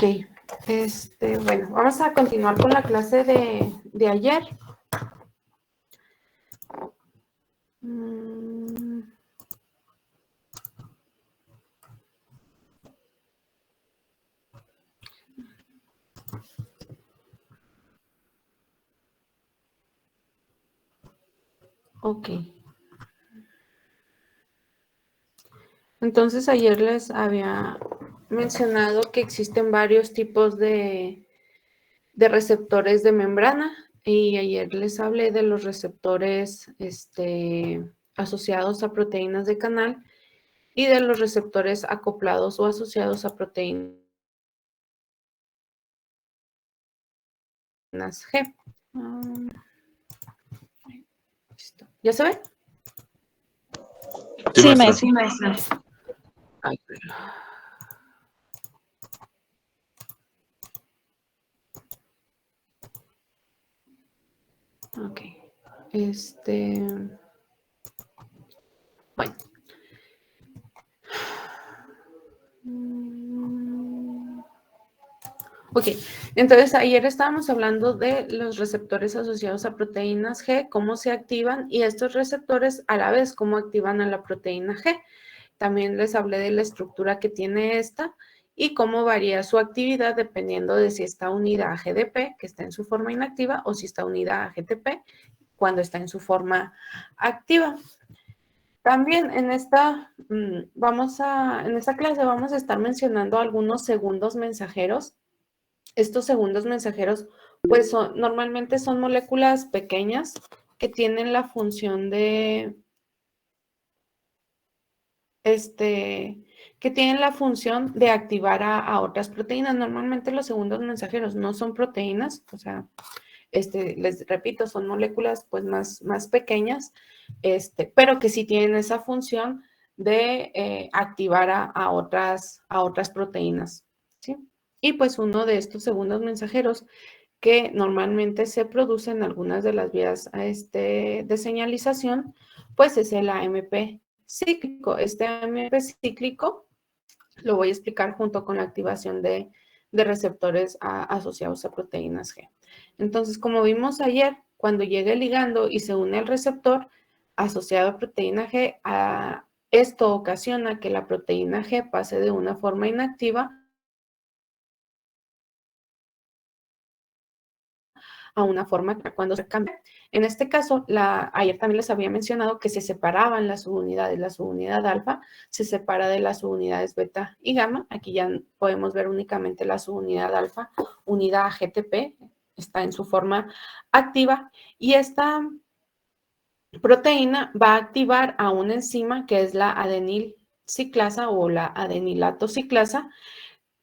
Ok, bueno, vamos a continuar con la clase de ayer. Ok. Entonces ayer les había mencionado que existen varios tipos de receptores de membrana y ayer les hablé de los receptores asociados a proteínas de canal y de los receptores acoplados o asociados a proteínas G. ¿Ya se ve? Sí, maestra. Sí, maestra. Ay, ok. Bueno. Ok, entonces ayer estábamos hablando de los receptores asociados a proteínas G, cómo se activan y estos receptores a la vez cómo activan a la proteína G. También les hablé de la estructura que tiene esta y cómo varía su actividad dependiendo de si está unida a GDP, que está en su forma inactiva, o si está unida a GTP, cuando está en su forma activa. También en esta clase vamos a estar mencionando algunos segundos mensajeros. Estos segundos mensajeros, pues normalmente son moléculas pequeñas que tienen la función de, activar a otras proteínas. Normalmente los segundos mensajeros no son proteínas, o sea, les repito, son moléculas pues más pequeñas, pero que sí tienen esa función de activar a otras proteínas, ¿sí? Y pues uno de estos segundos mensajeros que normalmente se produce en algunas de las vías de señalización, pues es el AMP cíclico. Este AMP cíclico lo voy a explicar junto con la activación de receptores asociados a proteínas G. Entonces, como vimos ayer, cuando llega el ligando y se une al receptor asociado a proteína G, esto ocasiona que la proteína G pase de una forma inactiva a una forma cuando se cambia. En este caso, ayer también les había mencionado que se separaban las subunidades. La subunidad alfa se separa de las subunidades beta y gamma. Aquí ya podemos ver únicamente la subunidad alfa unida a GTP, está en su forma activa, y esta proteína va a activar a una enzima que es la adenil ciclasa o la adenilato ciclasa.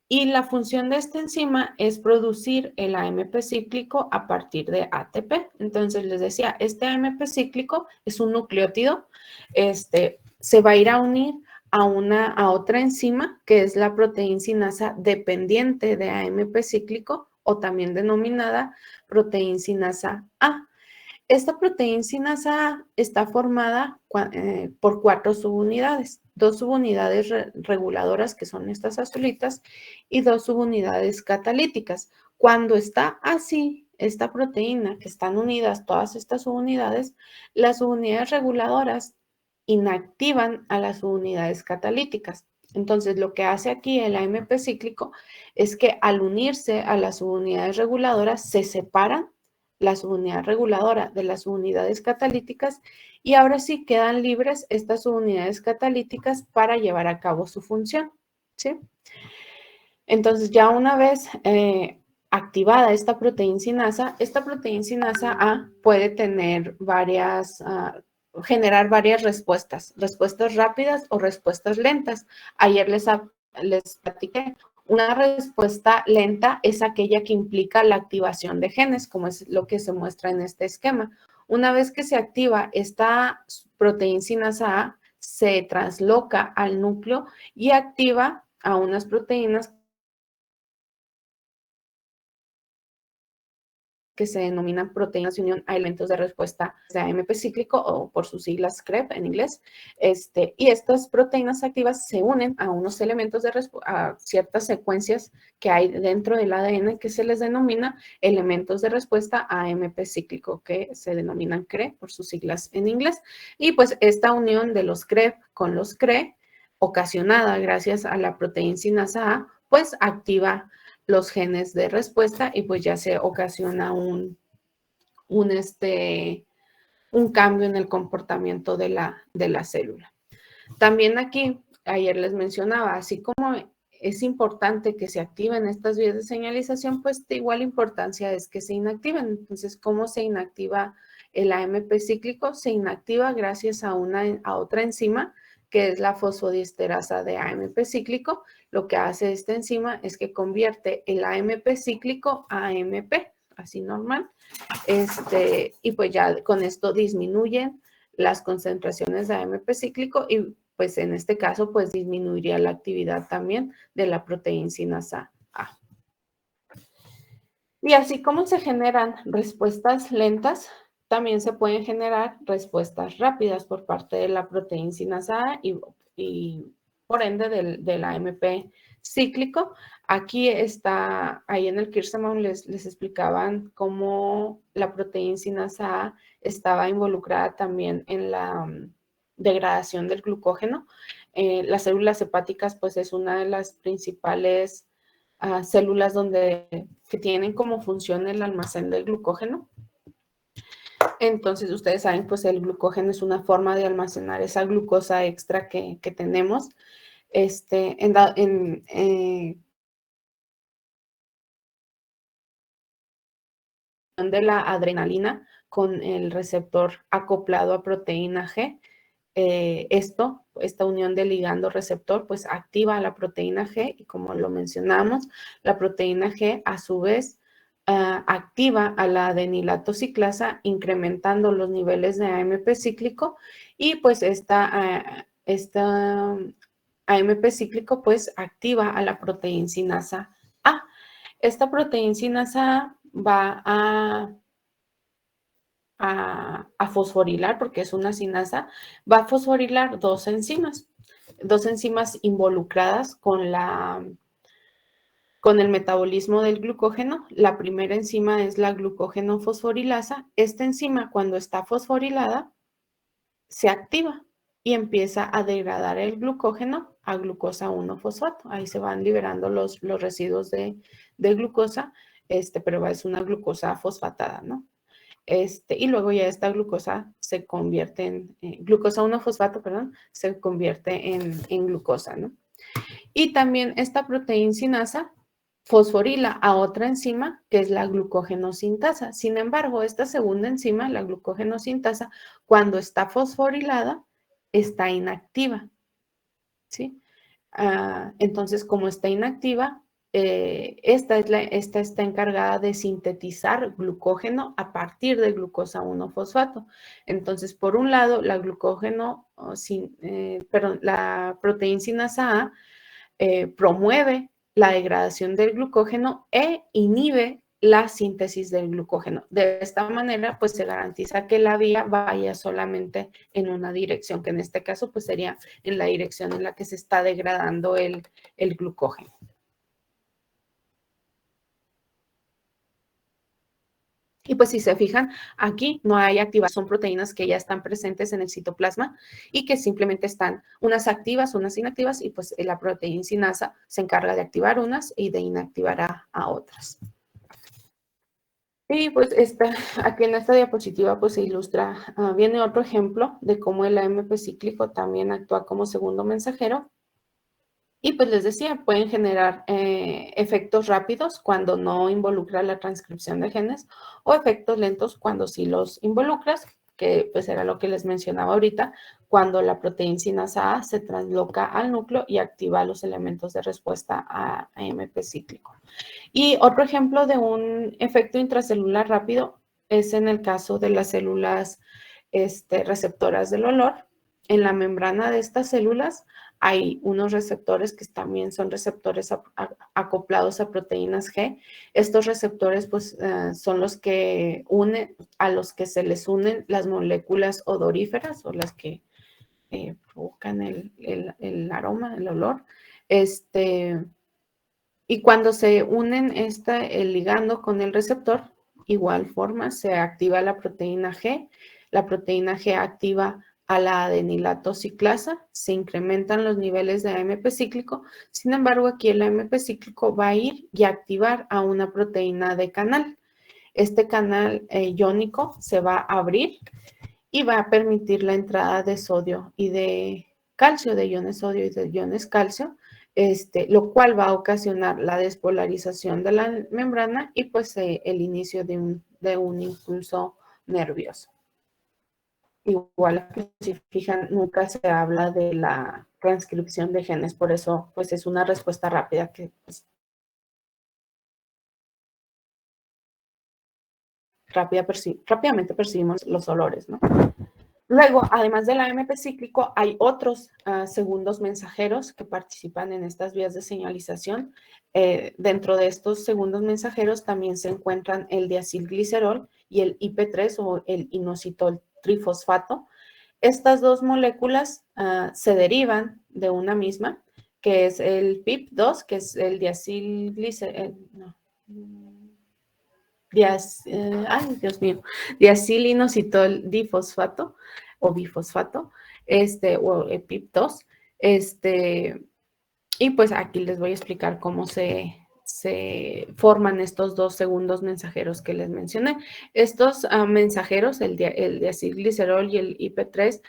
Y la función de esta enzima es producir el AMP cíclico a partir de ATP. Entonces, les decía, este AMP cíclico es un nucleótido, se va a ir a unir a otra enzima que es la proteincinasa dependiente de AMP cíclico o también denominada proteincinasa A. Esta proteincinasa A está formada por 4 subunidades, 2 subunidades reguladoras, que son estas azulitas, y 2 subunidades catalíticas. Cuando está así, esta proteína, que están unidas todas estas subunidades, las subunidades reguladoras inactivan a las subunidades catalíticas. Entonces, lo que hace aquí el AMP cíclico es que al unirse a las subunidades reguladoras, se separan la subunidad reguladora de las subunidades catalíticas y ahora sí quedan libres estas subunidades catalíticas para llevar a cabo su función, ¿sí? Entonces, ya una vez activada esta proteincinasa A puede tener generar varias respuestas rápidas o respuestas lentas. Ayer les platiqué. Una respuesta lenta es aquella que implica la activación de genes, como es lo que se muestra en este esquema. Una vez que se activa esta proteincinasa A, se transloca al núcleo y activa a unas proteínas que se denominan proteínas de unión a elementos de respuesta de AMP cíclico o por sus siglas CREP en inglés. Y estas proteínas activas se unen a unos elementos a ciertas secuencias que hay dentro del ADN que se les denomina elementos de respuesta a AMP cíclico, que se denominan CRE por sus siglas en inglés. Y pues esta unión de los CREP con los CRE, ocasionada gracias a la proteína sinasa A, pues activa los genes de respuesta y pues ya se ocasiona un cambio en el comportamiento de la célula. También aquí, ayer les mencionaba, así como es importante que se activen estas vías de señalización, pues de igual importancia es que se inactiven. Entonces, ¿cómo se inactiva el AMP cíclico? Se inactiva gracias a otra enzima, que es la fosfodiesterasa de AMP cíclico. Lo que hace esta enzima es que convierte el AMP cíclico a AMP, así normal. Y pues ya con esto disminuyen las concentraciones de AMP cíclico y pues en este caso pues disminuiría la actividad también de la proteína sinasa A. Y así como se generan respuestas lentas, también se pueden generar respuestas rápidas por parte de la proteína sinasa A y por ende del AMP cíclico. Aquí está, ahí en el Kirschbaum les explicaban cómo la proteína sinasa A estaba involucrada también en la degradación del glucógeno. Las células hepáticas pues es una de las principales células que tienen como función el almacén del glucógeno. Entonces, ustedes saben, pues el glucógeno es una forma de almacenar esa glucosa extra que tenemos. De la adrenalina con el receptor acoplado a proteína G. Esta unión de ligando-receptor, pues activa la proteína G y como lo mencionamos, la proteína G a su vez activa a la adenilato ciclasa, incrementando los niveles de AMP cíclico y pues esta AMP cíclico pues activa a la proteína sinasa A. Esta proteína sinasa A va a fosforilar, porque es una sinasa, va a fosforilar dos enzimas involucradas con el metabolismo del glucógeno. La primera enzima es la glucógeno fosforilasa. Esta enzima, cuando está fosforilada, se activa y empieza a degradar el glucógeno a glucosa 1-fosfato. Ahí se van liberando los residuos de glucosa, pero es una glucosa fosfatada, ¿no? Y luego ya esta glucosa se convierte en glucosa 1-fosfato, se convierte en glucosa, ¿no? Y también esta proteína sinasa fosforila a otra enzima que es la glucógeno-sintasa. Sin embargo, esta segunda enzima, la glucógeno-sintasa, cuando está fosforilada, está inactiva, ¿sí? Entonces, como está inactiva, esta está encargada de sintetizar glucógeno a partir de glucosa 1-fosfato. Entonces, por un lado, la la proteína sinasa A promueve la degradación del glucógeno e inhibe la síntesis del glucógeno. De esta manera, pues se garantiza que la vía vaya solamente en una dirección, que en este caso, pues sería en la dirección en la que se está degradando el glucógeno. Y pues si se fijan, aquí no hay activación, son proteínas que ya están presentes en el citoplasma y que simplemente están unas activas, unas inactivas, y pues la proteína sinasa se encarga de activar unas y de inactivar a otras. Y pues aquí en esta diapositiva pues se ilustra, viene otro ejemplo de cómo el AMP cíclico también actúa como segundo mensajero. Y pues les decía, pueden generar efectos rápidos cuando no involucra la transcripción de genes o efectos lentos cuando sí los involucras, que pues era lo que les mencionaba ahorita, cuando la proteína sinasa A se transloca al núcleo y activa los elementos de respuesta a AMP cíclico. Y otro ejemplo de un efecto intracelular rápido es en el caso de las células receptoras del olor. En la membrana de estas células hay unos receptores que también son receptores acoplados a proteínas G. Estos receptores pues son los que unen, a los que se les unen las moléculas odoríferas o las que provocan el aroma, el olor. Y cuando se unen el ligando con el receptor, igual forma se activa la proteína G. La proteína G activa a la adenilato ciclasa, se incrementan los niveles de AMP cíclico. Sin embargo, aquí el AMP cíclico va a ir y activar a una proteína de canal. Este canal iónico se va a abrir y va a permitir la entrada de sodio y de calcio, de iones sodio y de iones calcio, lo cual va a ocasionar la despolarización de la membrana y pues el inicio de un impulso nervioso. Igual, si fijan, nunca se habla de la transcripción de genes, por eso pues es una respuesta rápida que pues, rápidamente percibimos los olores, ¿no? Luego, además del AMP cíclico, hay otros segundos mensajeros que participan en estas vías de señalización. Dentro de estos segundos mensajeros también se encuentran el diacilglicerol y el IP3 o el inositol trifosfato. Estas dos moléculas se derivan de una misma, que es el PIP2, que es el diacilglicerol. Diacilinositol difosfato o bifosfato, o PIP2, y pues aquí les voy a explicar cómo se forman estos dos segundos mensajeros que les mencioné. Estos mensajeros, el diacilglicerol y el IP3,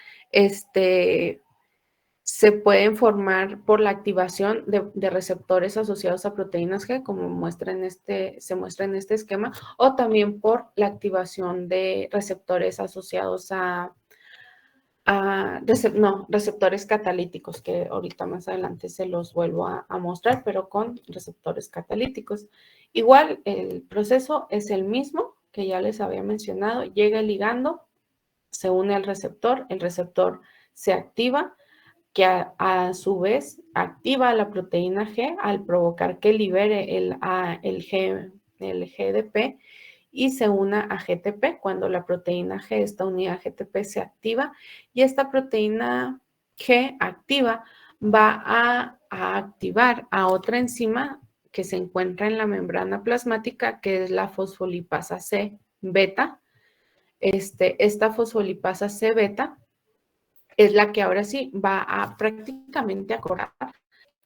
se pueden formar por la activación de receptores asociados a proteínas G, como se muestra en este esquema, o también por la activación de receptores asociados receptores catalíticos, que ahorita más adelante se los vuelvo a mostrar, pero con receptores catalíticos. Igual, el proceso es el mismo que ya les había mencionado. Llega el ligando, se une al receptor, el receptor se activa, que a su vez activa la proteína G al provocar que libere el GDP y se una a GTP. Cuando la proteína G está unida a GTP se activa y esta proteína G activa va a activar a otra enzima que se encuentra en la membrana plasmática, que es la fosfolipasa C beta. Esta fosfolipasa C beta es la que ahora sí va a prácticamente acordar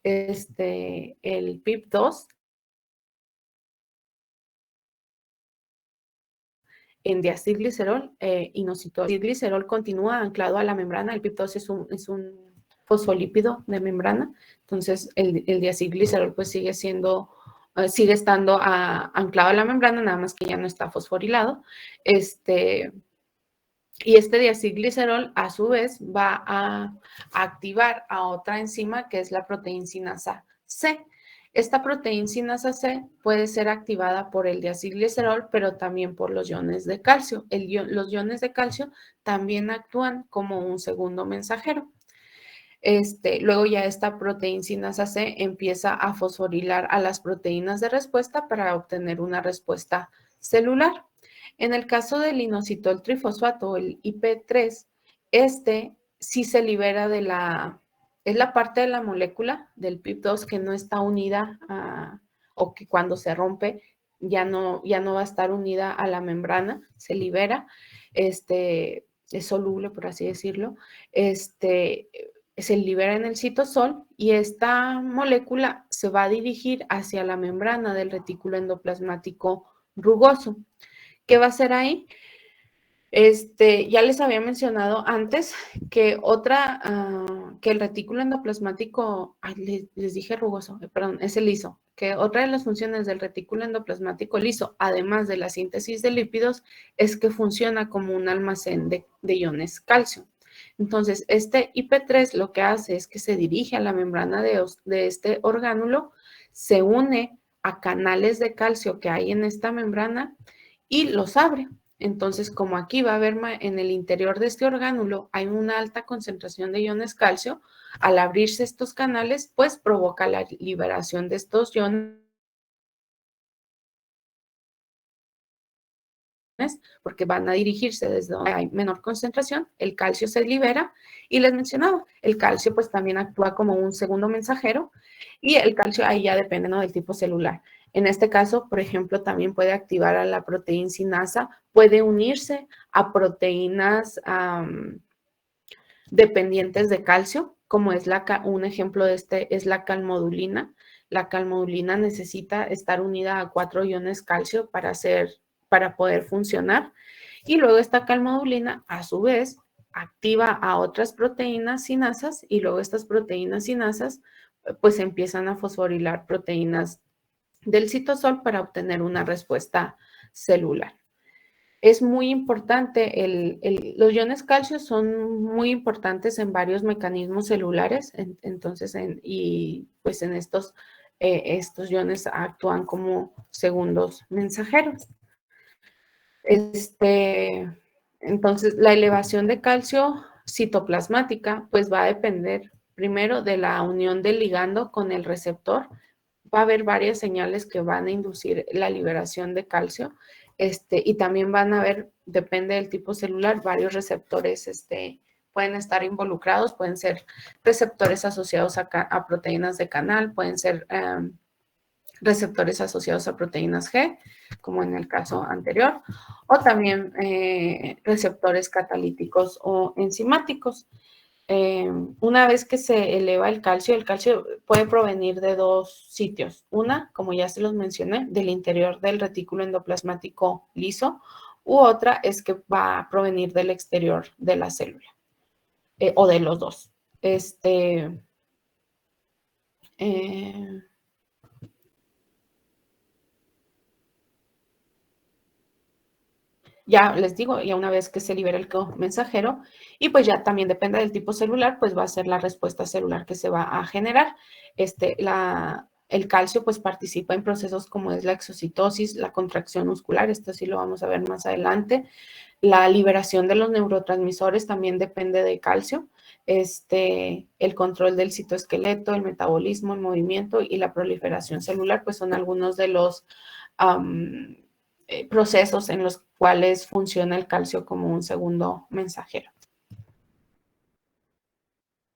el PIP2 en diacilglicerol inositol. El diacilglicerol continúa anclado a la membrana, el PIP2 es un fosfolípido de membrana, entonces el diacilglicerol pues sigue estando anclado a la membrana, nada más que ya no está fosforilado. Y este diacilglicerol, a su vez, va a activar a otra enzima que es la proteincinasa C. Esta proteincinasa C puede ser activada por el diacilglicerol, pero también por los iones de calcio. Los iones de calcio también actúan como un segundo mensajero. Luego ya esta proteincinasa C empieza a fosforilar a las proteínas de respuesta para obtener una respuesta celular. En el caso del inositol trifosfato, el IP3, sí se libera es la parte de la molécula del PIP2 que no está unida o que cuando se rompe ya no va a estar unida a la membrana, se libera, es soluble, por así decirlo, se libera en el citosol y esta molécula se va a dirigir hacia la membrana del retículo endoplasmático rugoso. ¿Qué va a hacer ahí? Ya les había mencionado antes que que el retículo endoplasmático, les dije rugoso, perdón, es el liso, que otra de las funciones del retículo endoplasmático liso, además de la síntesis de lípidos, es que funciona como un almacén de iones calcio. Entonces, este IP3 lo que hace es que se dirige a la membrana de este orgánulo, se une a canales de calcio que hay en esta membrana y los abre. Entonces, como aquí va a haber en el interior de este orgánulo hay una alta concentración de iones calcio, al abrirse estos canales, pues provoca la liberación de estos iones, porque van a dirigirse desde donde hay menor concentración, el calcio se libera y les mencionaba, el calcio pues también actúa como un segundo mensajero y el calcio ahí ya depende, ¿no?, del tipo celular. En este caso, por ejemplo, también puede activar a la proteína sinasa, puede unirse a proteínas dependientes de calcio, como es un ejemplo de este es la calmodulina. La calmodulina necesita estar unida a 4 iones calcio para poder funcionar. Y luego esta calmodulina, a su vez, activa a otras proteínas sinasas y luego estas proteínas sinasas pues empiezan a fosforilar proteínas del citosol para obtener una respuesta celular. Es muy importante, los iones calcio son muy importantes en varios mecanismos celulares, entonces, y pues en estos iones actúan como segundos mensajeros. Entonces, la elevación de calcio citoplasmática, pues va a depender primero de la unión del ligando con el receptor. Va a haber varias señales que van a inducir la liberación de calcio, y también van a haber, depende del tipo celular, varios receptores, pueden estar involucrados, pueden ser receptores asociados a proteínas de canal, pueden ser receptores asociados a proteínas G, como en el caso anterior, o también receptores catalíticos o enzimáticos. Una vez que se eleva el calcio puede provenir de 2 sitios. Una, como ya se los mencioné, del interior del retículo endoplasmático liso, u otra es que va a provenir del exterior de la célula, o de los dos. Ya les digo, ya una vez que se libera el mensajero, y pues ya también depende del tipo celular, pues va a ser la respuesta celular que se va a generar. El calcio pues participa en procesos como es la exocitosis, la contracción muscular, esto sí lo vamos a ver más adelante. La liberación de los neurotransmisores también depende de calcio. El control del citoesqueleto, el metabolismo, el movimiento y la proliferación celular, pues son algunos de los procesos en los cuales funciona el calcio como un segundo mensajero.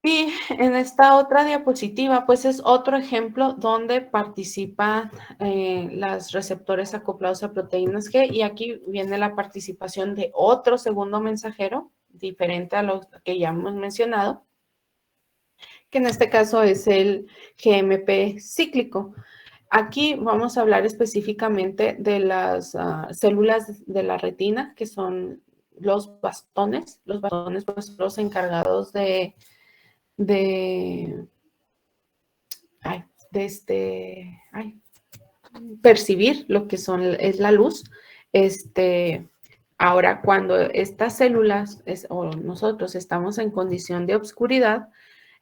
Y en esta otra diapositiva, pues es otro ejemplo donde participan los receptores acoplados a proteínas G, y aquí viene la participación de otro segundo mensajero, diferente a lo que ya hemos mencionado, que en este caso es el GMP cíclico. Aquí vamos a hablar específicamente de las células de la retina, que son los bastones. Los bastones pues, son los encargados de percibir lo que es la luz. Ahora, cuando estas células o nosotros estamos en condición de obscuridad,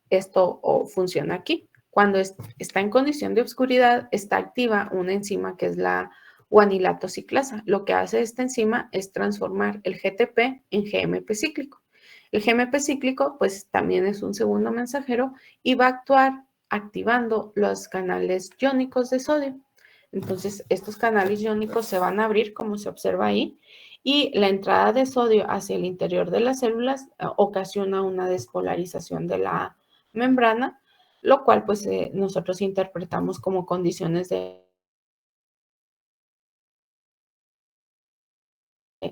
esto funciona aquí. Cuando está en condición de obscuridad, está activa una enzima que es la guanilato ciclasa. Lo que hace esta enzima es transformar el GTP en GMP cíclico. El GMP cíclico, pues también es un segundo mensajero y va a actuar activando los canales iónicos de sodio. Entonces, estos canales iónicos se van a abrir, como se observa ahí, y la entrada de sodio hacia el interior de las células ocasiona una despolarización de la membrana, lo cual pues nosotros interpretamos como condiciones de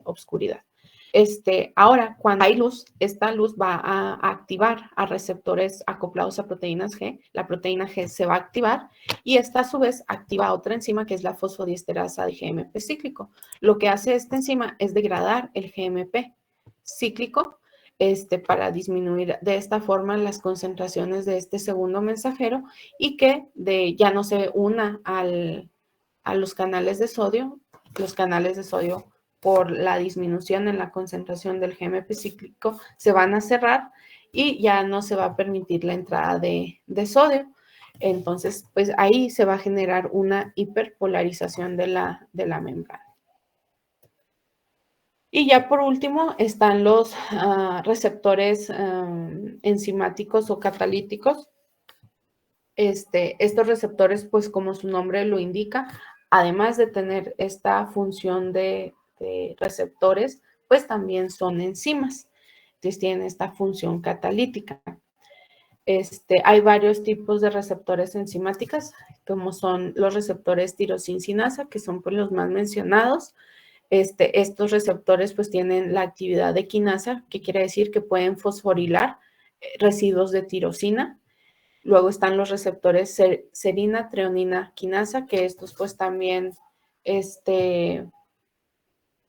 obscuridad. Ahora, cuando hay luz, esta luz va a activar a receptores acoplados a proteínas G. La proteína G se va a activar y esta a su vez activa otra enzima que es la fosfodiesterasa de GMP cíclico. Lo que hace esta enzima es degradar el GMP cíclico para disminuir de esta forma las concentraciones de este segundo mensajero y que ya no se una a los canales de sodio. Los canales de sodio, por la disminución en la concentración del GMP cíclico, se van a cerrar y ya no se va a permitir la entrada de sodio. Entonces, pues ahí se va a generar una hiperpolarización de la membrana. Y ya por último están los receptores enzimáticos o catalíticos. Estos receptores, pues como su nombre lo indica, además de tener esta función de receptores, pues también son enzimas. Entonces tienen esta función catalítica. Hay varios tipos de receptores enzimáticas, como son los receptores tirosina-sinasa, que son pues, los más mencionados. Estos receptores pues tienen la actividad de quinasa, que quiere decir que pueden fosforilar residuos de tirosina. Luego están los receptores serina, treonina, quinasa, que estos pues también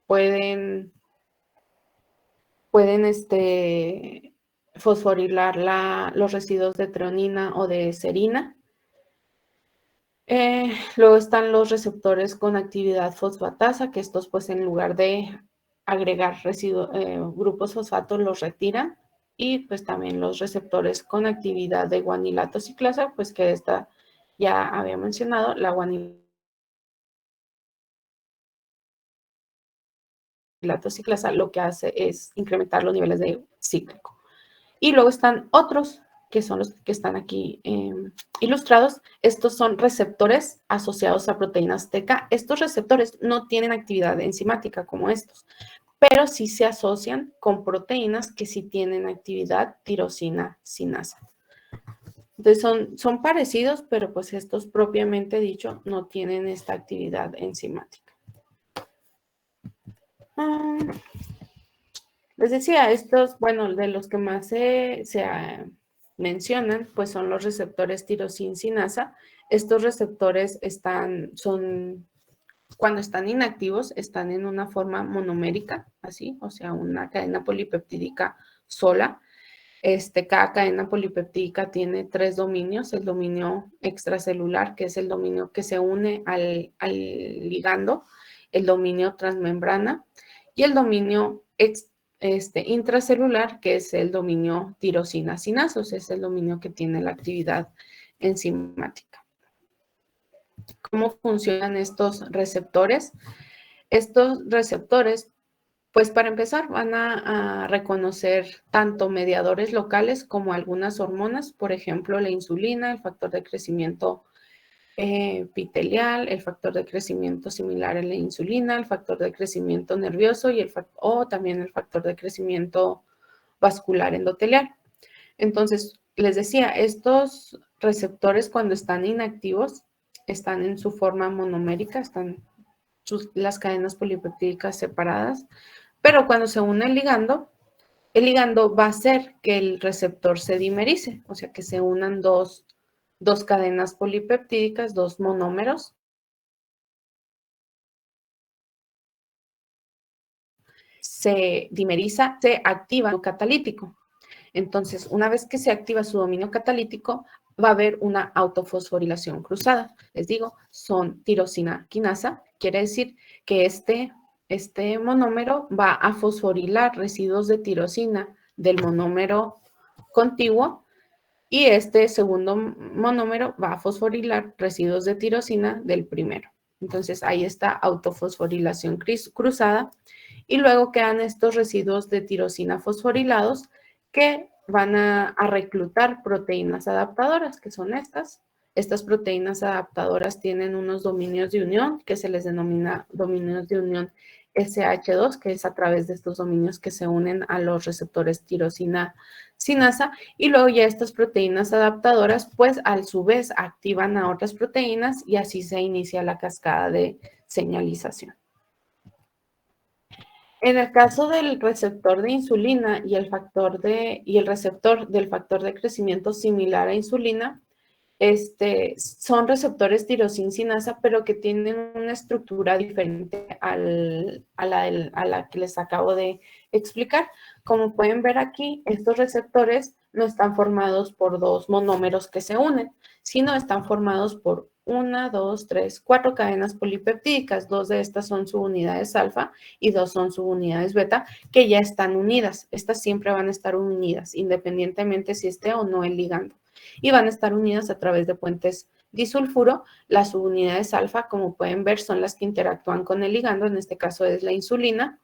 pueden fosforilar los residuos de treonina o de serina. Luego están los receptores con actividad fosfatasa, que estos pues en lugar de agregar grupos fosfatos los retiran. Y pues también los receptores con actividad de guanilato ciclasa, pues que esta ya había mencionado, la guanilato ciclasa lo que hace es incrementar los niveles de cíclico. Y luego están otros, que son los que están aquí ilustrados. Estos son receptores asociados a proteínas TK. Estos receptores no tienen actividad enzimática como estos, pero sí se asocian con proteínas que sí tienen actividad tirosina-sinasa. Entonces son parecidos, pero pues estos propiamente dicho no tienen esta actividad enzimática. Les decía, estos, bueno, de los que más se mencionan, pues son los receptores tirosin-sinasa. Estos receptores cuando están inactivos, están en una forma monomérica, así, o sea, una cadena polipeptídica sola. Cada cadena polipeptídica tiene 3 dominios: el dominio extracelular, que es el dominio que se une al ligando, el dominio transmembrana y el dominio intracelular, que es el dominio tirosina-sinasos, es el dominio que tiene la actividad enzimática. ¿Cómo funcionan estos receptores? Estos receptores, pues para empezar, van a reconocer tanto mediadores locales como algunas hormonas, por ejemplo, la insulina, el factor de crecimiento epitelial, el factor de crecimiento similar a la insulina, el factor de crecimiento nervioso o también el factor de crecimiento vascular endotelial. Entonces, les decía, estos receptores cuando están inactivos están en su forma monomérica, están las cadenas polipeptídicas separadas, pero cuando se une el ligando va a hacer que el receptor se dimerice, o sea, que se unan dos cadenas polipeptídicas, dos monómeros. Se dimeriza, se activa el catalítico. Entonces, una vez que se activa su dominio catalítico, va a haber una autofosforilación cruzada. Les digo, son tirosina quinasa, quiere decir que este monómero va a fosforilar residuos de tirosina del monómero contiguo y este segundo monómero va a fosforilar residuos de tirosina del primero. Entonces, ahí está autofosforilación cruzada y luego quedan estos residuos de tirosina fosforilados que van a reclutar proteínas adaptadoras, que son estas. Estas proteínas adaptadoras tienen unos dominios de unión que se les denomina dominios de unión SH2, que es a través de estos dominios que se unen a los receptores tirosina-sinasa, y luego ya estas proteínas adaptadoras, pues a su vez activan a otras proteínas y así se inicia la cascada de señalización. En el caso del receptor de insulina y el receptor del factor de crecimiento similar a insulina, son receptores tirosin-sinasa, pero que tienen una estructura diferente a la que les acabo de explicar. Como pueden ver aquí, estos receptores no están formados por dos monómeros que se unen, sino están formados por 1, 2, 3, 4 cadenas polipeptídicas. 2 de estas son subunidades alfa y 2 son subunidades beta, que ya están unidas. Estas siempre van a estar unidas, independientemente si esté o no el ligando. Y van a estar unidas a través de puentes disulfuro. Las subunidades alfa, como pueden ver, son las que interactúan con el ligando, en este caso es la insulina.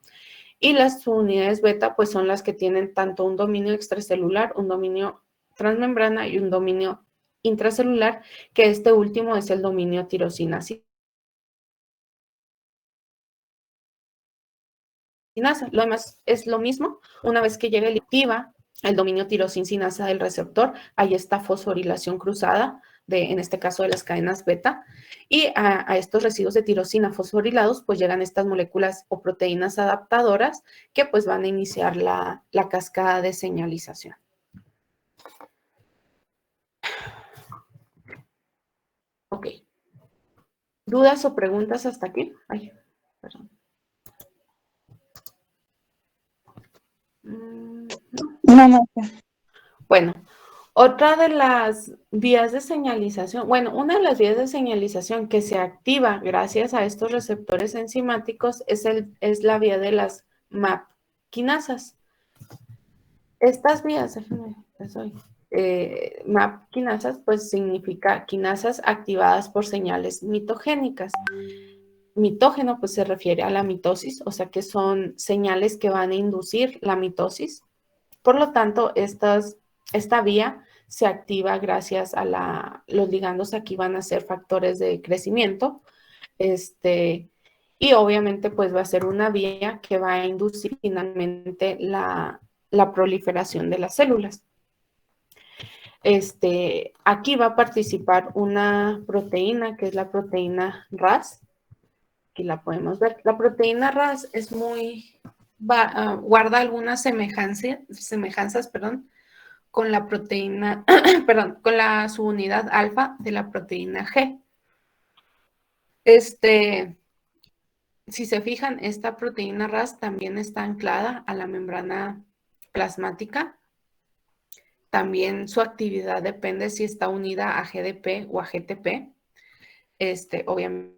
Y las subunidades beta, pues son las que tienen tanto un dominio extracelular, un dominio transmembrana y un dominio intracelular, que este último es el dominio tirosina sinasa. Lo demás es lo mismo. Una vez que llega el activa el dominio tirosin sinasa del receptor, ahí está fosforilación cruzada, en este caso de las cadenas beta, y a estos residuos de tirosina fosforilados, pues llegan estas moléculas o proteínas adaptadoras que pues van a iniciar la cascada de señalización. Ok. ¿Dudas o preguntas hasta aquí? Ay, perdón. No. Bueno, otra de las vías de señalización, bueno, una de las vías de señalización que se activa gracias a estos receptores enzimáticos es la vía de las MAP quinasas. Estas vías, déjenme, MAP quinasas, pues significa quinasas activadas por señales mitogénicas. Mitógeno, pues se refiere a la mitosis, o sea que son señales que van a inducir la mitosis. Por lo tanto, esta vía se activa gracias a los ligandos aquí van a ser factores de crecimiento, y obviamente pues va a ser una vía que va a inducir finalmente la proliferación de las células. Aquí va a participar una proteína que es la proteína RAS. Aquí la podemos ver. La proteína RAS es guarda algunas semejanzas, con la proteína, con la subunidad alfa de la proteína G. Si se fijan, esta proteína RAS también está anclada a la membrana plasmática. También su actividad depende si está unida a GDP o a GTP. Obviamente,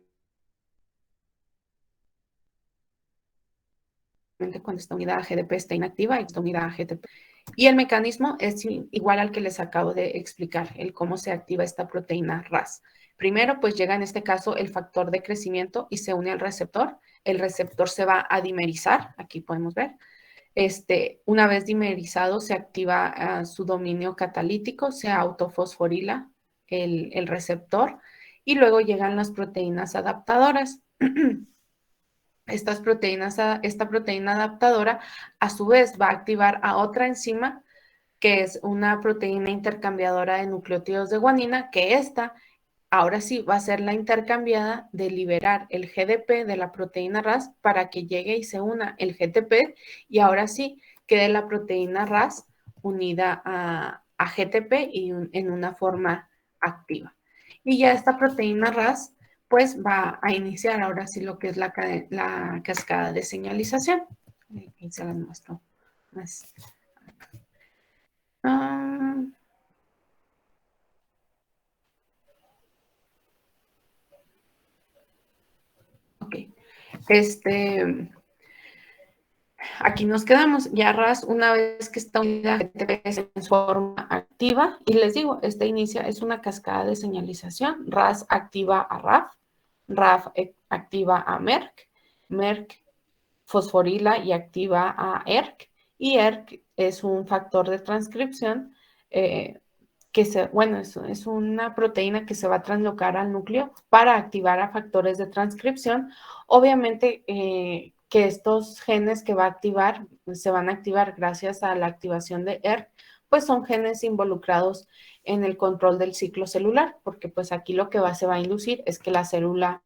cuando está unida a GDP está inactiva y está unida a GTP. Y el mecanismo es igual al que les acabo de explicar, el cómo se activa esta proteína RAS. Primero, pues llega en este caso el factor de crecimiento y se une al receptor. El receptor se va a dimerizar, aquí podemos ver. Una vez dimerizado, se activa su dominio catalítico, se autofosforila el receptor y luego llegan las proteínas adaptadoras. Esta proteína adaptadora a su vez va a activar a otra enzima que es una proteína intercambiadora de nucleótidos de guanina, que esta ahora sí va a ser la intercambiada de liberar el GDP de la proteína RAS para que llegue y se una el GTP y ahora sí quede la proteína RAS unida a GTP y en una forma activa. Y ya esta proteína RAS pues va a iniciar ahora sí lo que es la cascada de señalización. Ahí se las muestro más. Ok. Aquí nos quedamos. Ya RAS, una vez que está unida a GTP en forma activa, y les digo, esta inicia es una cascada de señalización. RAS activa a RAF, RAF activa a MERC, MERC fosforila y activa a ERK, y ERK es un factor de transcripción es una proteína que se va a translocar al núcleo para activar a factores de transcripción. Obviamente que estos genes que va a activar, se van a activar gracias a la activación de ERK, pues son genes involucrados en el control del ciclo celular, porque pues aquí lo que se va a inducir es que la célula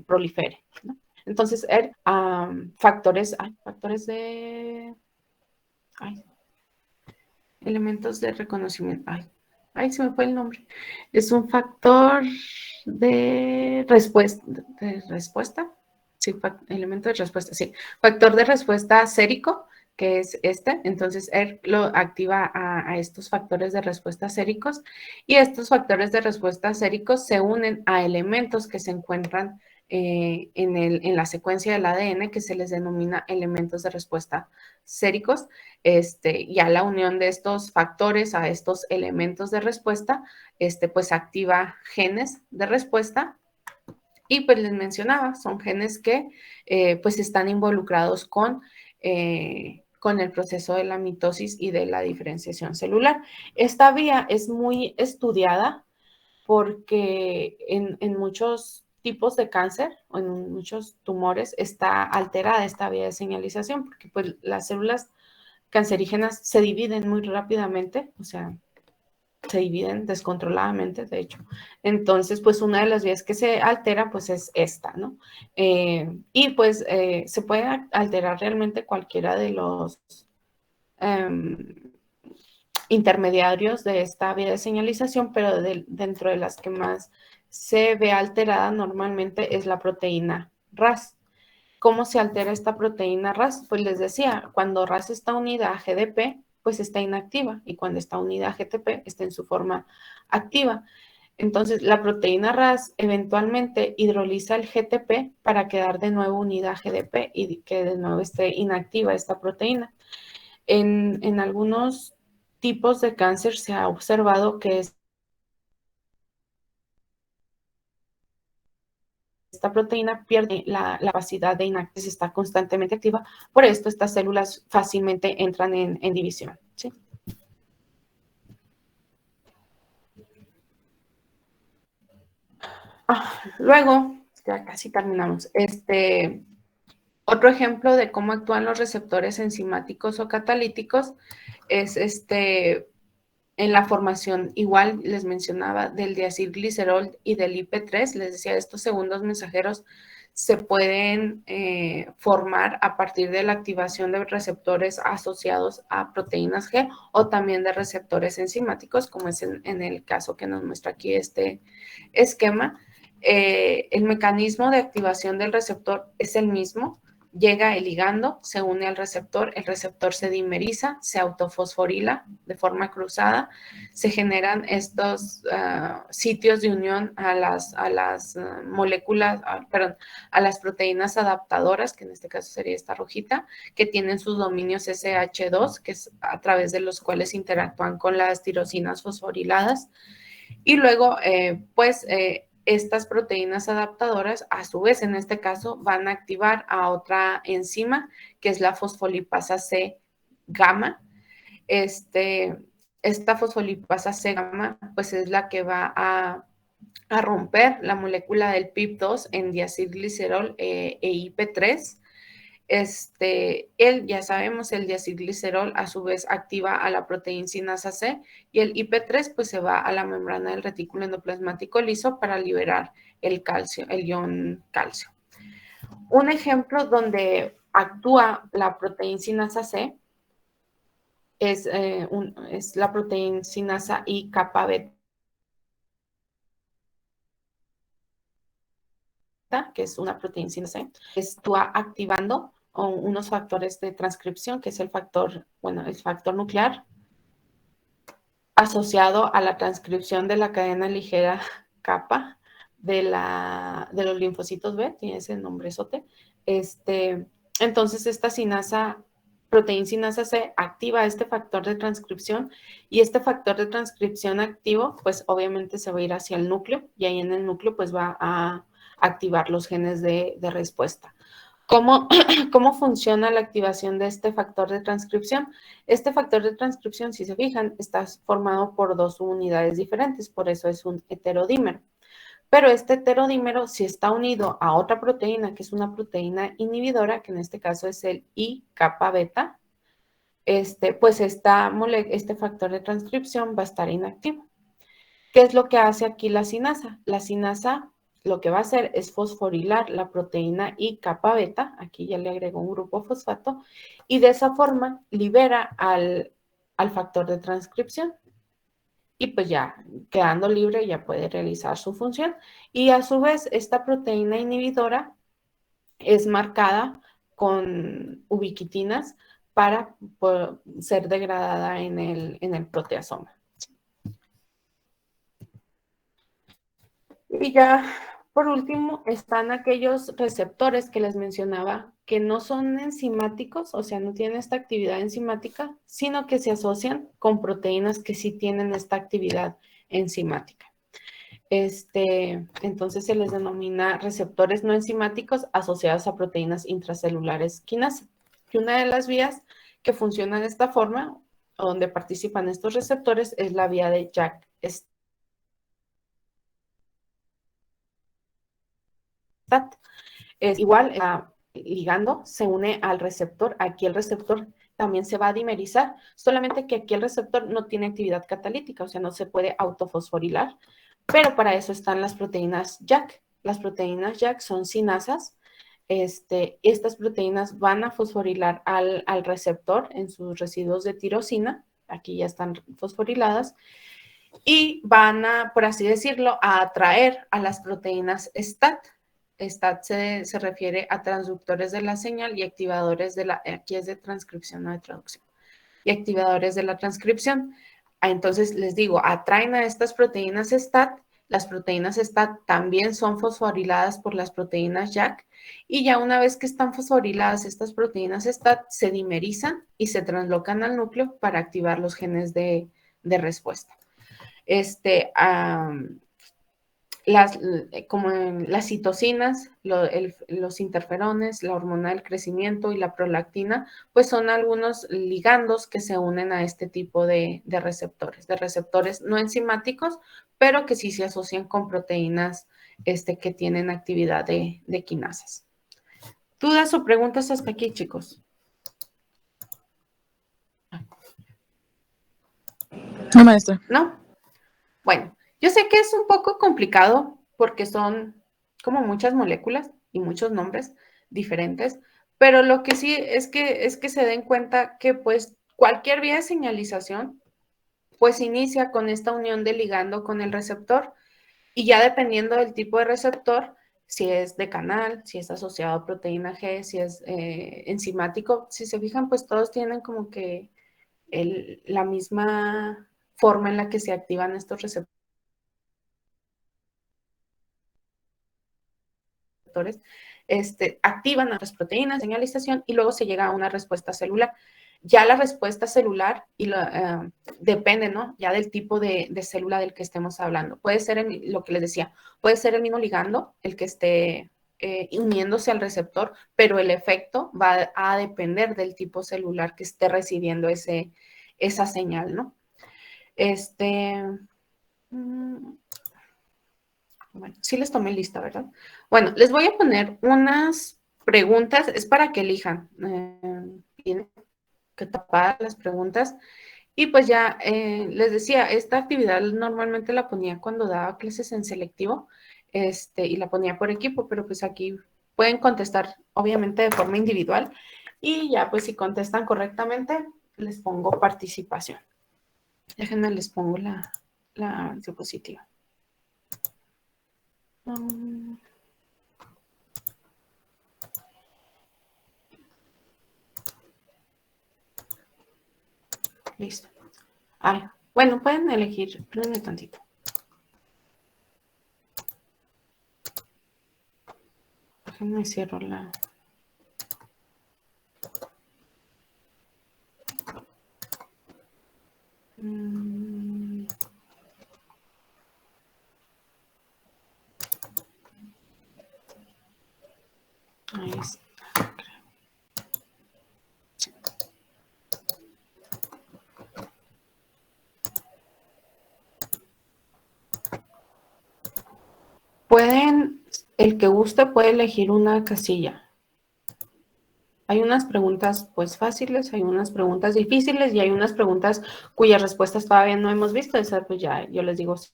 prolifere, ¿no? Entonces, factores de elementos de reconocimiento. Se me fue el nombre. Es un factor de respuesta. Sí, elemento de respuesta, sí. Factor de respuesta sérico, que es este. Entonces, ERK lo activa a estos factores de respuesta séricos y estos factores de respuesta séricos se unen a elementos que se encuentran en la secuencia del ADN que se les denomina elementos de respuesta séricos. Ya la unión de estos factores a estos elementos de respuesta, pues activa genes de respuesta Y pues les mencionaba, son genes que pues están involucrados con el proceso de la mitosis y de la diferenciación celular. Esta vía es muy estudiada porque en muchos tipos de cáncer o en muchos tumores está alterada esta vía de señalización, porque pues las células cancerígenas se dividen muy rápidamente, o sea, se dividen descontroladamente, de hecho. Entonces, pues una de las vías que se altera, pues es esta, ¿no? Y pues se puede alterar realmente cualquiera de los intermediarios de esta vía de señalización, pero dentro de las que más se ve alterada normalmente es la proteína RAS. ¿Cómo se altera esta proteína RAS? Pues les decía, cuando RAS está unida a GDP, pues está inactiva, y cuando está unida a GTP está en su forma activa. Entonces, la proteína RAS eventualmente hidroliza el GTP para quedar de nuevo unida a GDP y que de nuevo esté inactiva esta proteína. En algunos tipos de cáncer se ha observado que esta proteína pierde la capacidad de inactivar, está constantemente activa. Por esto, estas células fácilmente entran en división. ¿Sí? Luego, ya casi terminamos. Otro ejemplo de cómo actúan los receptores enzimáticos o catalíticos es en la formación, igual les mencionaba, del diacilglicerol y del IP3, les decía, estos segundos mensajeros se pueden formar a partir de la activación de receptores asociados a proteínas G o también de receptores enzimáticos, como es en el caso que nos muestra aquí este esquema. El mecanismo de activación del receptor es el mismo. Llega el ligando, se une al receptor, el receptor se dimeriza, se autofosforila de forma cruzada, se generan estos sitios de unión a las moléculas, perdón, a las proteínas adaptadoras, que en este caso sería esta rojita, que tienen sus dominios SH2, que es a través de los cuales interactúan con las tirosinas fosforiladas. Y luego, estas proteínas adaptadoras, a su vez, en este caso, van a activar a otra enzima, que es la fosfolipasa C gamma. Esta fosfolipasa C gamma, pues es la que va a romper la molécula del PIP2 en diacilglicerol e IP3. Ya sabemos, el diacilglicerol a su vez activa a la proteincinasa C y el IP3 pues se va a la membrana del retículo endoplasmático liso para liberar el calcio, el ion calcio. Un ejemplo donde actúa la proteincinasa C es la proteincinasa I kappa beta, que es una proteincinasa C, está activando unos factores de transcripción, que es el factor nuclear asociado a la transcripción de la cadena ligera kappa de los linfocitos B, tiene ese nombrezote. Entonces, esta proteincinasa C activa este factor de transcripción, y este factor de transcripción activo, pues obviamente se va a ir hacia el núcleo, y ahí en el núcleo pues va a activar los genes de respuesta. ¿Cómo funciona la activación de este factor de transcripción? Este factor de transcripción, si se fijan, está formado por dos unidades diferentes, por eso es un heterodímero. Pero este heterodímero, si está unido a otra proteína, que es una proteína inhibidora, que en este caso es el I kappa beta, pues este factor de transcripción va a estar inactivo. ¿Qué es lo que hace aquí la sinasa? La sinasa lo que va a hacer es fosforilar la proteína I kappa beta, aquí ya le agregó un grupo fosfato, y de esa forma libera al factor de transcripción. Y pues ya, quedando libre, ya puede realizar su función. Y a su vez, esta proteína inhibidora es marcada con ubiquitinas para ser degradada en el proteasoma. Y ya, por último, están aquellos receptores que les mencionaba que no son enzimáticos, o sea, no tienen esta actividad enzimática, sino que se asocian con proteínas que sí tienen esta actividad enzimática. Entonces se les denomina receptores no enzimáticos asociados a proteínas intracelulares quinasa. Y una de las vías que funciona de esta forma, o donde participan estos receptores, es la vía de JAK-STAT. Es igual, ligando se une al receptor. Aquí el receptor también se va a dimerizar, solamente que aquí el receptor no tiene actividad catalítica, o sea, no se puede autofosforilar, pero para eso están las proteínas JAK. Las proteínas JAK son sinasas. Estas proteínas van a fosforilar al receptor en sus residuos de tirosina, aquí ya están fosforiladas, y van a, por así decirlo, a atraer a las proteínas STAT. STAT se refiere a transductores de la señal y activadores de la, aquí es de transcripción, no de traducción, y activadores de la transcripción. Entonces, les digo, atraen a estas proteínas STAT. Las proteínas STAT también son fosforiladas por las proteínas JAK, y ya una vez que están fosforiladas estas proteínas STAT, se dimerizan y se translocan al núcleo para activar los genes de respuesta. Como en las citocinas, los interferones, la hormona del crecimiento y la prolactina, pues son algunos ligandos que se unen a este tipo de receptores no enzimáticos, pero que sí se asocian con proteínas que tienen actividad de quinasas. ¿Dudas o preguntas hasta aquí, chicos? No, maestra. ¿No? Bueno, yo sé que es un poco complicado porque son como muchas moléculas y muchos nombres diferentes, pero lo que sí es que se den cuenta que pues cualquier vía de señalización pues inicia con esta unión de ligando con el receptor, y ya dependiendo del tipo de receptor, si es de canal, si es asociado a proteína G, si es enzimático, si se fijan, pues todos tienen como que la misma forma en la que se activan estos receptores. Activan otras proteínas, señalización, y luego se llega a una respuesta celular. Ya la respuesta celular depende, ¿no? Ya del tipo de célula del que estemos hablando. Puede ser lo que les decía, puede ser el mismo ligando el que esté uniéndose al receptor, pero el efecto va a depender del tipo celular que esté recibiendo esa señal, ¿no? Bueno, sí les tomé lista, ¿verdad? Bueno, les voy a poner unas preguntas, es para que elijan. Tienen que tapar las preguntas. Y pues ya les decía, esta actividad normalmente la ponía cuando daba clases en selectivo, y la ponía por equipo, pero pues aquí pueden contestar obviamente de forma individual, y ya pues si contestan correctamente, les pongo participación. Déjenme, les pongo la diapositiva. Listo. Bueno, pueden elegir. Espérenme tantito. Déjenme cierro la... Ahí está. El que guste puede elegir una casilla. Hay unas preguntas pues fáciles, hay unas preguntas difíciles y hay unas preguntas cuyas respuestas todavía no hemos visto. Esa pues ya yo les digo si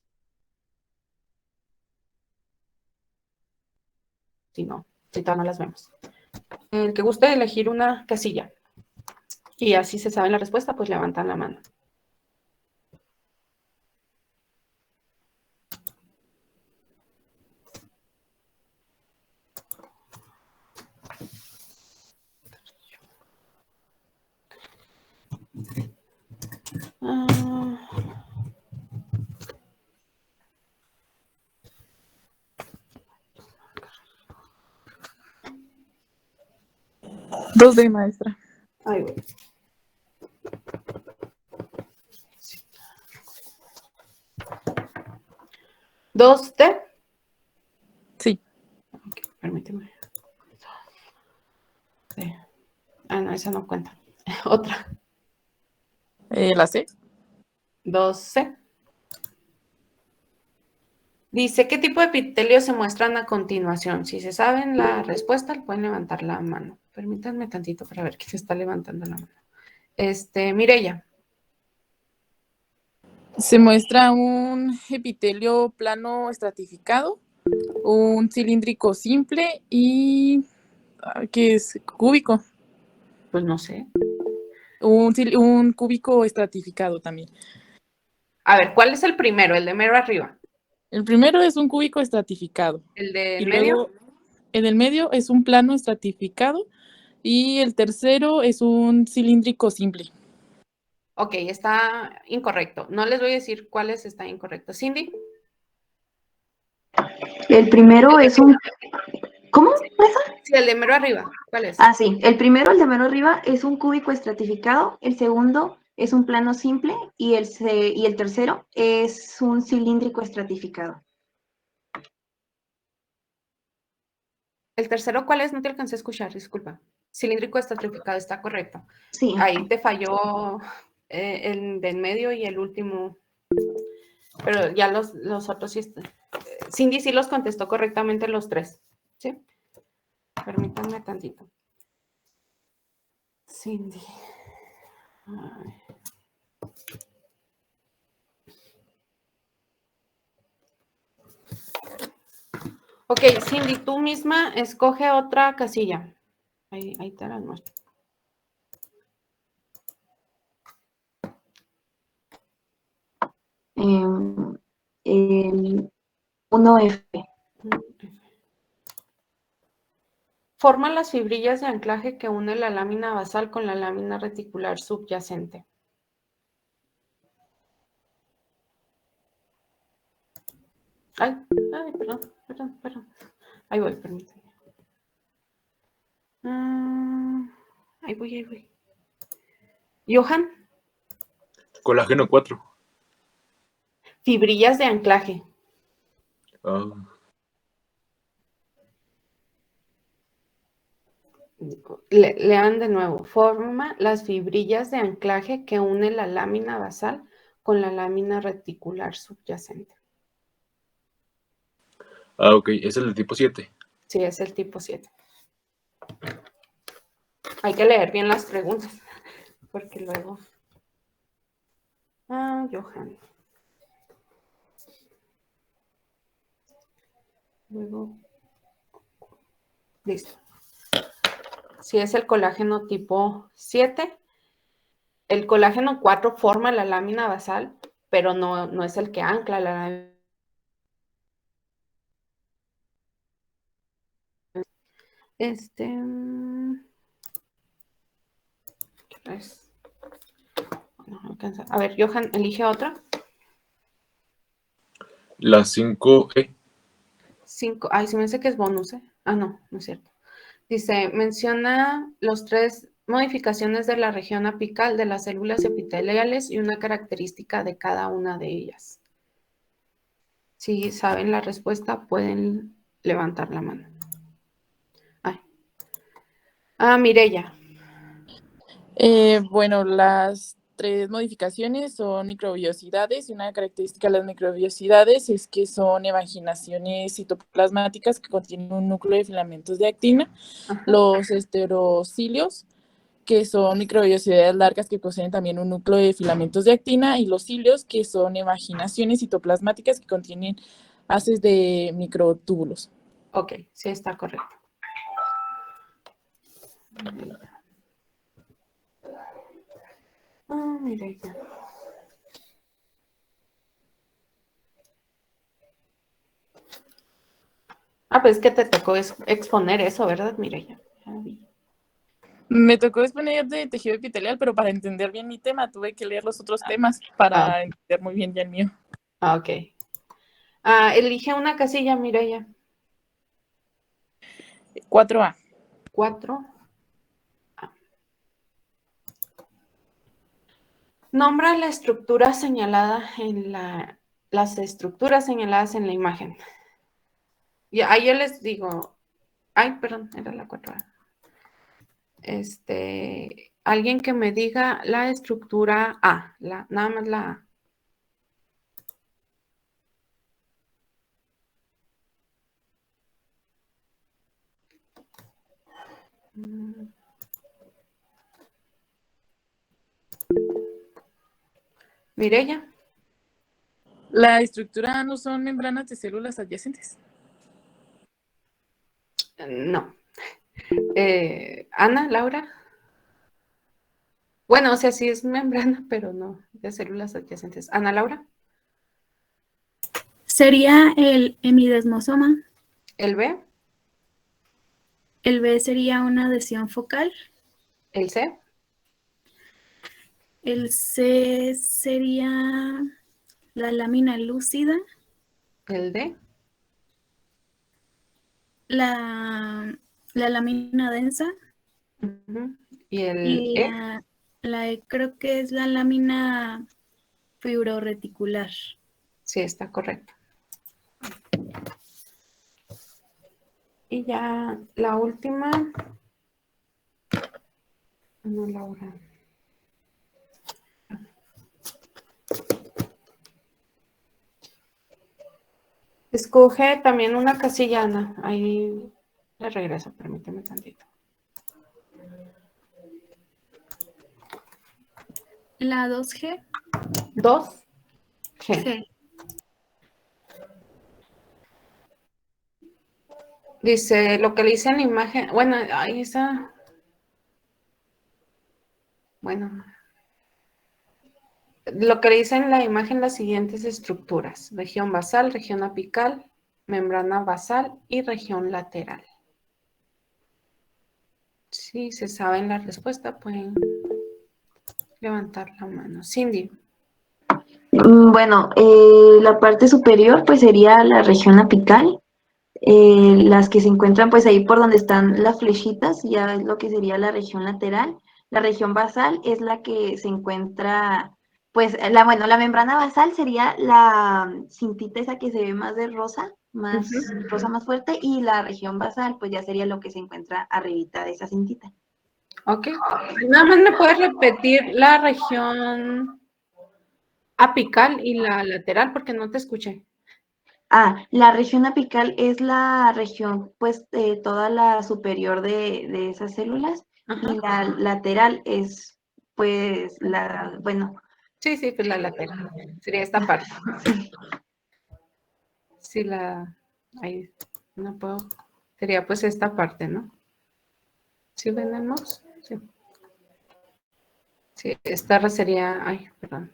todavía no las vemos. El que guste elegir una casilla y así se sabe la respuesta, pues levantan la mano. Dos de maestra. Ahí voy. 2D. Sí. Okay, permíteme. Sí. Ah, no, esa no cuenta. Otra. La C. 2C. Dice, ¿qué tipo de epitelio se muestran a continuación? Si se saben la respuesta, pueden levantar la mano. Permítanme tantito para ver quién está levantando la mano. Mireya. Se muestra un epitelio plano estratificado, un cilíndrico simple y ¿qué es? Cúbico. Pues no sé. Un cúbico estratificado también. A ver, ¿cuál es el primero? El de mero arriba. El primero es un cúbico estratificado. ¿El del Y medio? luego en el medio es un plano estratificado. Y el tercero es un cilíndrico simple. Ok, está incorrecto. No les voy a decir cuáles están incorrectos. Cindy. El primero es un... ¿Cómo? Sí, el de mero arriba. ¿Cuál es? Ah, sí. El primero, el de mano arriba, es un cúbico estratificado. El segundo es un plano simple. Y el tercero es un cilíndrico estratificado. ¿El tercero cuál es? No te alcancé a escuchar, disculpa. Cilíndrico estratificado, está correcto. Sí. Ahí te falló el del medio y el último. Pero ya los otros sí están. Cindy sí los contestó correctamente los tres. ¿Sí? Permítanme tantito. Cindy. Ay. Ok, Cindy, tú misma escoge otra casilla. Ahí te la muestro. El 1F. Forma las fibrillas de anclaje que une la lámina basal con la lámina reticular subyacente. Ay, perdón. Ahí voy, permítame. Ahí voy. Johan. Colágeno 4. Fibrillas de anclaje. Lean de nuevo. Forma las fibrillas de anclaje que une la lámina basal con la lámina reticular subyacente. Ok, es el de tipo 7. Sí, es el tipo 7. Hay que leer bien las preguntas, porque luego... Johan. Luego... Listo. Si es el colágeno tipo 7, el colágeno 4 forma la lámina basal, pero no es el que ancla la lámina. ¿Qué es? No alcanza. A ver, Johan, elige otra. La 5E. 5. Ay, se me dice que es bonus, ¿eh? No es cierto. Dice, menciona los 3 modificaciones de la región apical de las células epiteliales y una característica de cada una de ellas. Si saben la respuesta, pueden levantar la mano. Mireya. Bueno, las 3 modificaciones son microbiosidades y una característica de las microbiosidades es que son evaginaciones citoplasmáticas que contienen un núcleo de filamentos de actina. Ajá. Los esterocilios, que son microbiosidades largas que poseen también un núcleo de filamentos de actina, y los cilios, que son evaginaciones citoplasmáticas que contienen haces de microtúbulos. Ok, sí está correcto. Mireya. Pues es que te tocó exponer eso, ¿verdad, Mireya? Me tocó exponer de tejido epitelial, pero para entender bien mi tema tuve que leer los otros temas para entender muy bien ya el mío. Ok. Elige una casilla, Mireya. 4A. 4. Nombra la estructura señalada en la las estructuras señaladas en la imagen. Y ahí yo les digo, ay, perdón, era la 4A. Alguien que me diga la estructura A, nada más la A. Mireya. La estructura no son membranas de células adyacentes. No. Ana, Laura. Bueno, o sea, sí es membrana, pero no de células adyacentes. Ana, Laura. Sería el hemidesmosoma. El B. El B sería una adhesión focal. El C. El C sería la lámina lúcida. El D. La lámina densa. Y el Y E. la E creo que es la lámina fibroreticular. Sí, está correcto. Y ya la última. No, Laura. Escoge también una casilla, Ana. Ahí le regreso, permíteme tantito. La 2G. 2G. G. Dice, lo que le hice en la imagen, bueno, ahí está. Bueno, lo que le hice en la imagen, las siguientes estructuras: región basal, región apical, membrana basal y región lateral. Si se saben la respuesta, pueden levantar la mano. Cindy. Bueno, la parte superior pues sería la región apical. Las que se encuentran pues ahí por donde están las flechitas, ya es lo que sería la región lateral. La región basal es la que se encuentra, pues, la membrana basal sería la cintita esa que se ve más de rosa, más rosa más fuerte, y la región basal pues ya sería lo que se encuentra arribita de esa cintita. Ok. Nada más me puedes repetir la región apical y la lateral porque no te escuché. La región apical es la región, pues, toda la superior de esas células. Ajá. Y la lateral es, pues, bueno. Sí, pues la lateral. Sería esta parte. Sí, ahí no puedo. Sería pues esta parte, ¿no? ¿Sí venimos? Sí. Sí, esta sería, ay, perdón.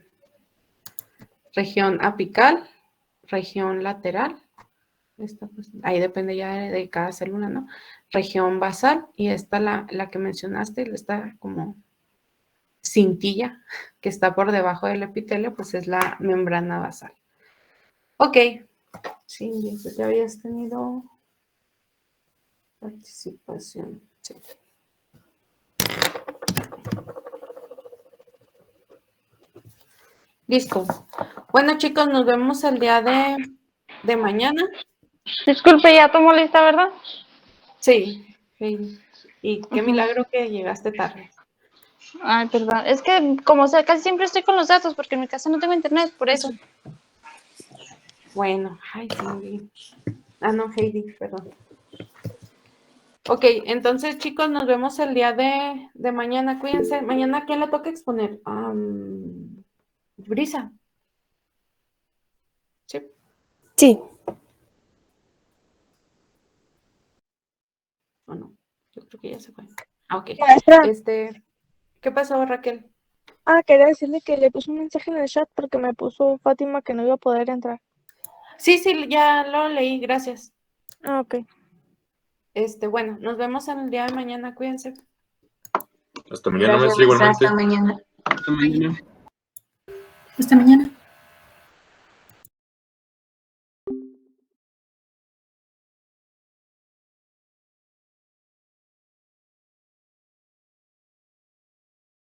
Región apical, región lateral. Esta, pues, ahí depende ya de cada célula, ¿no? Región basal, y esta la que mencionaste, esta como cintilla que está por debajo del epitelio, pues es la membrana basal. Ok. Sí, ya habías tenido participación. Sí. Listo. Bueno, chicos, nos vemos el día de mañana. Disculpe, ya tomó lista, ¿verdad? Sí. Y qué milagro que llegaste tarde. Ay, perdón. Es que, como sea, casi siempre estoy con los datos porque en mi casa no tengo internet, por eso. Bueno, ay, Heidi. No, Heidi, perdón. Ok, entonces, chicos, nos vemos el día de mañana. Cuídense. Mañana, ¿a quién le toca exponer? Brisa. Sí. Sí. ¿O no? Yo creo que ya se fue. Ok. Maestra. ¿Qué pasó, Raquel? Quería decirle que le puse un mensaje en el chat porque me puso Fátima que no iba a poder entrar. Sí, ya lo leí, gracias. Ok. Bueno, nos vemos el día de mañana, cuídense. Hasta mañana, Gracias, maestra, igualmente. hasta mañana. Hasta mañana. Hasta mañana.